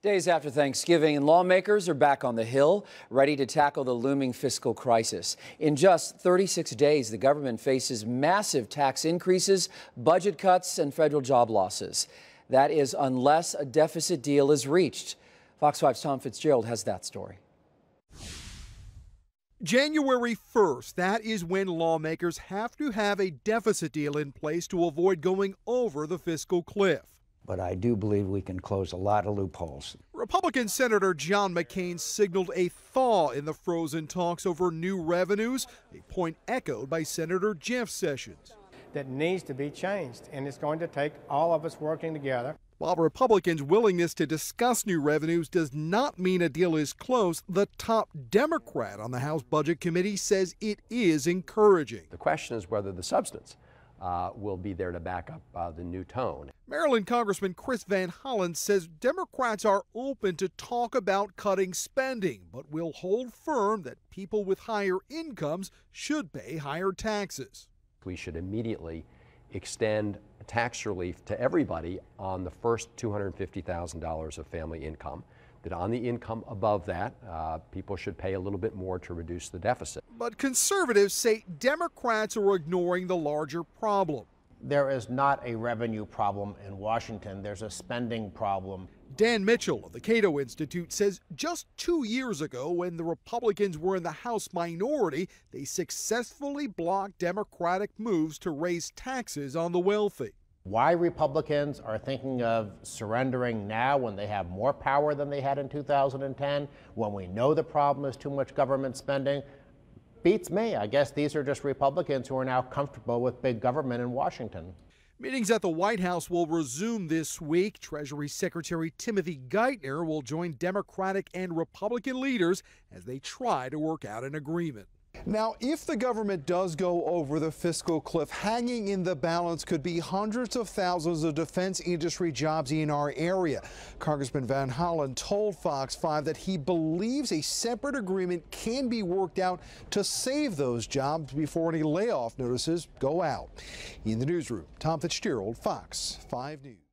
Days after Thanksgiving, and lawmakers are back on the Hill, ready to tackle the looming fiscal crisis. In just 36 days, the government faces massive tax increases, budget cuts, and federal job losses. That is, unless a deficit deal is reached. Fox 5's Tom Fitzgerald has that story. January 1st, that is when lawmakers have to have a deficit deal in place to avoid going over the fiscal cliff. But I do believe we can close a lot of loopholes. Republican Senator John McCain signaled a thaw in the frozen talks over new revenues, a point echoed by Senator Jeff Sessions. That needs to be changed, and it's going to take all of us working together. While Republicans' willingness to discuss new revenues does not mean a deal is close, the top Democrat on the House Budget Committee says it is encouraging. The question is whether the substance will be there to back up the new tone. Maryland Congressman Chris Van Hollen says Democrats are open to talk about cutting spending, but will hold firm that people with higher incomes should pay higher taxes. We should immediately extend tax relief to everybody on the first $250,000 of family income. That on the income above that, people should pay a little bit more to reduce the deficit. But conservatives say Democrats are ignoring the larger problem. There is not a revenue problem in Washington. There's a spending problem. Dan Mitchell of the Cato Institute says just 2 years ago, when the Republicans were in the House minority, they successfully blocked Democratic moves to raise taxes on the wealthy. Why Republicans are thinking of surrendering now when they have more power than they had in 2010, when we know the problem is too much government spending, beats me. I guess these are just Republicans who are now comfortable with big government in Washington. Meetings at the White House will resume this week. Treasury Secretary Timothy Geithner will join Democratic and Republican leaders as they try to work out an agreement. Now, if the government does go over the fiscal cliff, hanging in the balance could be hundreds of thousands of defense industry jobs in our area. Congressman Van Hollen told Fox 5 that he believes a separate agreement can be worked out to save those jobs before any layoff notices go out. In the newsroom, Tom Fitzgerald, Fox 5 News.